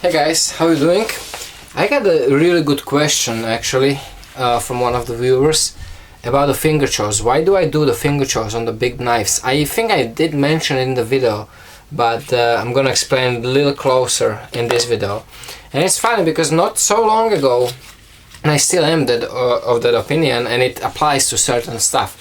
Hey guys, how you doing? I got a really good question actually from one of the viewers about the finger choils. Why do I do the finger choils on the big knives? I think I did mention it in the video, but I'm gonna explain it a little closer in this video. And it's funny because not so long ago, and I still am of that opinion, and it applies to certain stuff.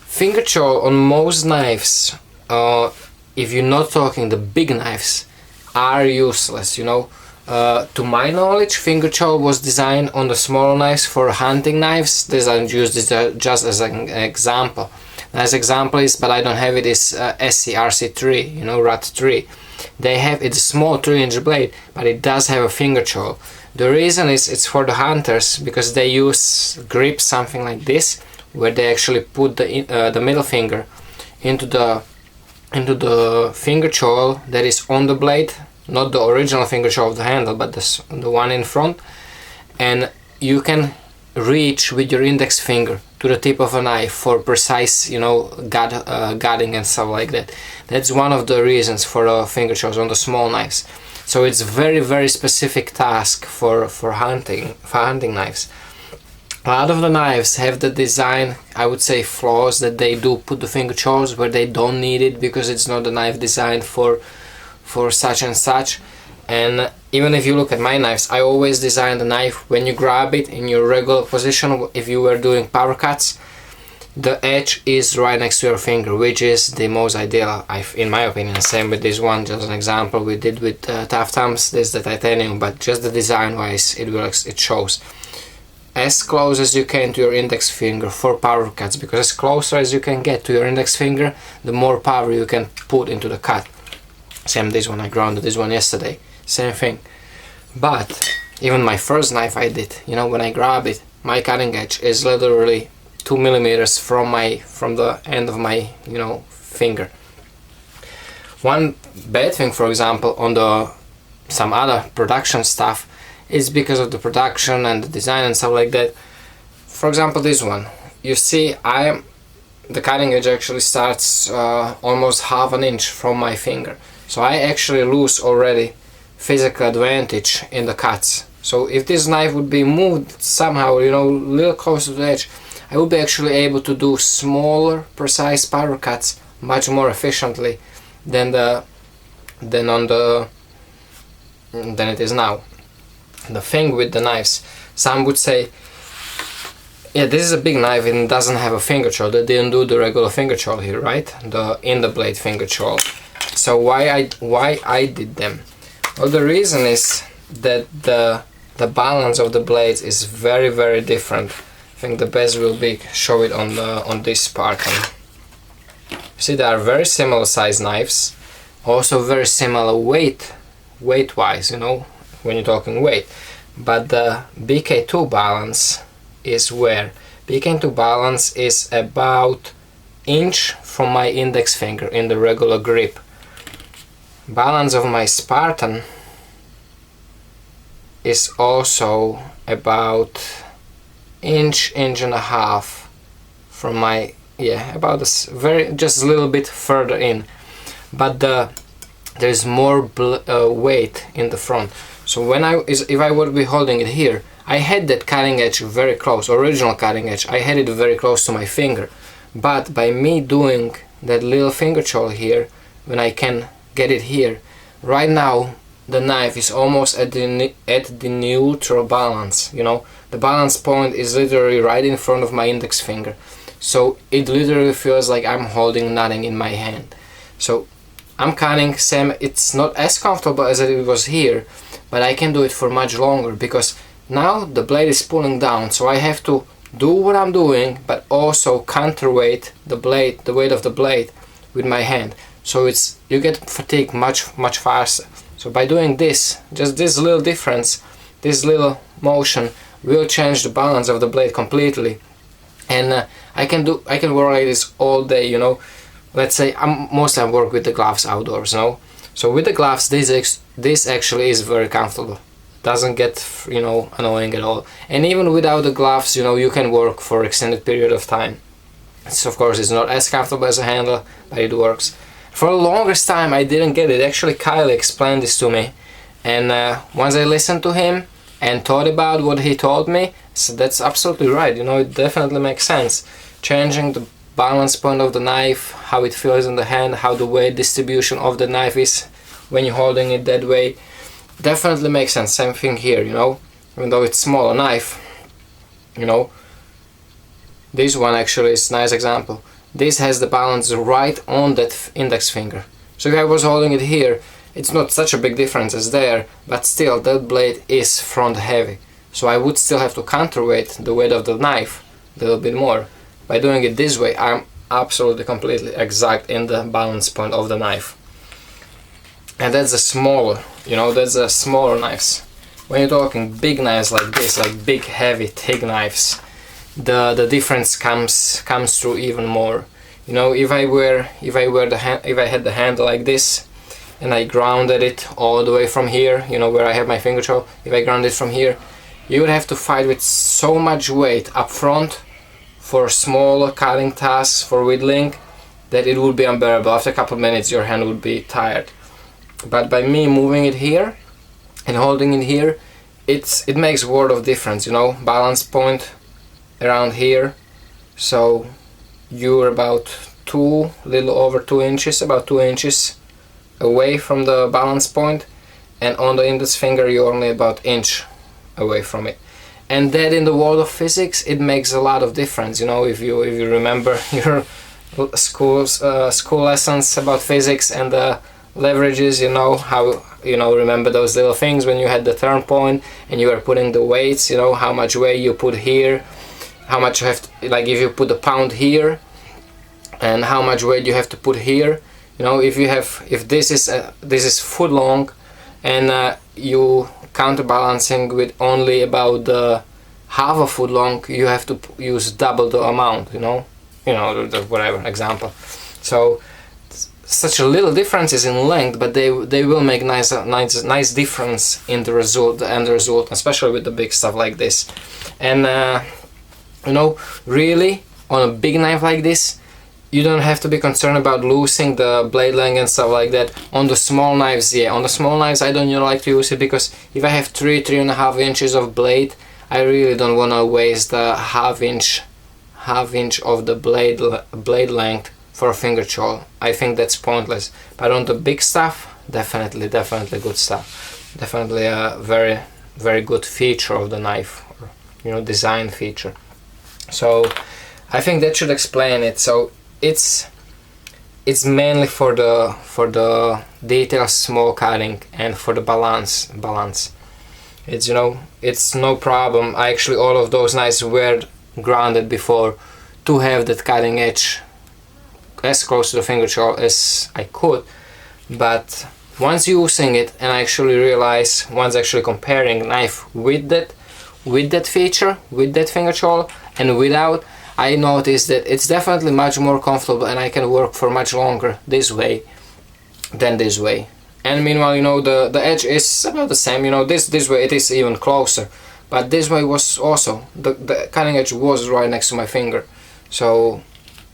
Finger choil on most knives, if you're not talking the big knives, are useless, you know. To my knowledge, finger choil was designed on the smaller knives for hunting knives. This I use this just as an example. Nice example is, but I don't have it, is SCRC3, you know, Rat 3. They have, it's a small 3-inch blade, but it does have a finger choil. The reason is it's for the hunters, because they use grip something like this, where they actually put the middle finger into the finger choil that is on the blade, not the original finger choil of the handle, but the one in front, and you can reach with your index finger to the tip of a knife for precise, you know, guarding and stuff like that. That's one of the reasons for finger choils on the small knives. So it's very specific task for hunting knives. A lot of the knives have the design, I would say, flaws, that they do put the finger choils where they don't need it because it's not a knife designed for such and such. And even if you look at my knives, I always design the knife when you grab it in your regular position. If you were doing power cuts, the edge is right next to your finger, which is the most ideal, in my opinion. Same with this one, just an example we did with Tough Thumbs. This is the titanium, but just the design wise it works, it shows. As close as you can to your index finger for power cuts, because as closer as you can get to your index finger, the more power you can put into the cut. Same this one, I grounded this one yesterday, same thing. But even my first knife I did, you know, when I grab it, my cutting edge is literally 2 millimeters from the end of my, you know, finger. One bad thing, for example, on some other production stuff, is because of the production and the design and stuff like that. For example, this one, you see, the cutting edge actually starts almost half an inch from my finger. So I actually lose already physical advantage in the cuts. So if this knife would be moved somehow, you know, a little closer to the edge, I would be actually able to do smaller, precise power cuts much more efficiently than it is now. The thing with the knives, some would say, yeah, this is a big knife and it doesn't have a finger choil. They didn't do the regular finger choil here, right? The in the blade finger choil. So why I did them? Well, the reason is that the balance of the blades is very different. I think the best will be show it on this part. You see, they are very similar size knives, also very similar weight wise, you know, when you're talking weight. But the BK2 balance is where BK2 balance is about inch from my index finger in the regular grip. Balance of my Spartan is also about inch and a half from my, yeah, about this, just a little bit further in. But there's more weight in the front. So if I would be holding it here, I had that cutting edge very close, original cutting edge, I had it very close to my finger. But by me doing that little finger choil here, when I can get it here, right now the knife is almost at the neutral balance, you know. The balance point is literally right in front of my index finger. So it literally feels like I'm holding nothing in my hand. So I'm cutting same, it's not as comfortable as it was here, but I can do it for much longer because now the blade is pulling down, so I have to do what I'm doing but also counterweight the blade, the weight of the blade with my hand. So you get fatigue much faster. So by doing this, just this little difference, this little motion will change the balance of the blade completely. And I can work like this all day, you know. Let's say mostly I work with the gloves outdoors, no? So with the gloves, this actually is very comfortable. Doesn't get, you know, annoying at all. And even without the gloves, you know, you can work for extended period of time. So of course it's not as comfortable as a handle, but it works. For the longest time I didn't get it. Actually Kylie explained this to me, And once I listened to him and thought about what he told me, so that's absolutely right, you know, it definitely makes sense. Changing the balance point of the knife, how it feels in the hand, how the weight distribution of the knife is when you're holding it that way, definitely makes sense. Same thing here, you know, even though it's smaller knife, you know, this one actually is a nice example. This has the balance right on that index finger. So if I was holding it here, it's not such a big difference as there, but still that blade is front heavy. So I would still have to counterweight the weight of the knife a little bit more. By doing it this way, I'm absolutely completely exact in the balance point of the knife. And that's a smaller, you know, that's a smaller knives. When you're talking big knives like this, like big heavy thick knives, the difference comes through even more. You know, if I had the handle like this and I grounded it all the way from here, you know, where I have my finger choil, if I ground it from here, you would have to fight with so much weight up front for smaller cutting tasks, for whittling, that it would be unbearable. After a couple of minutes your hand would be tired. But by me moving it here and holding it here, it makes a world of difference, you know, balance point around here. So you're about little over 2 inches, about 2 inches away from the balance point, and on the index finger you're only about inch away from it. And that, in the world of physics, it makes a lot of difference. You know, if you remember your school lessons about physics and the leverages, you know, how, you know, remember those little things when you had the turn point and you were putting the weights, you know, how much weight you put here, how much you have to, like if you put a pound here, and how much weight you have to put here. You know, if this is foot long, and you counterbalancing with only about half a foot long, you have to use double the amount. You know, whatever example. So such a little differences in length, but they will make nice difference in the result, the end result, especially with the big stuff like this. And you know, really on a big knife like this, you don't have to be concerned about losing the blade length and stuff like that. On the small knives, yeah, on the small knives I don't like to use it, because if I have 3.5 inches of blade, I really don't want to waste the half inch of the blade length for a finger choil. I think that's pointless. But on the big stuff, definitely good stuff. Definitely a very good feature of the knife, or, you know, design feature. So I think that should explain it. So it's mainly for the details, small cutting, and for the balance. It's, you know, it's no problem. I actually, all of those knives were grounded before to have that cutting edge as close to the finger choil as I could. But once using it, and I actually realize, once actually comparing knife with that feature, with that finger choil and without, I noticed that it's definitely much more comfortable, and I can work for much longer this way than this way. And meanwhile, you know, the edge is about the same. You know, this way it is even closer, but this way was also, the cutting edge was right next to my finger, so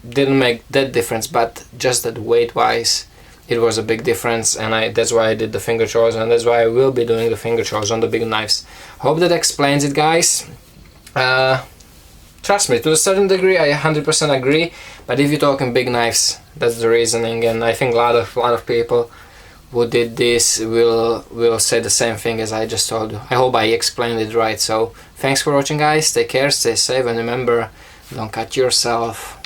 didn't make that difference. But just that weight wise, it was a big difference, and that's why I did the finger choils, and that's why I will be doing the finger choils on the big knives. Hope that explains it, guys. Trust me, to a certain degree I 100% agree, but if you're talking big knives, that's the reasoning, and I think a lot of people who did this will say the same thing as I just told you. I hope I explained it right. So thanks for watching, guys. Take care, stay safe, and remember, don't cut yourself.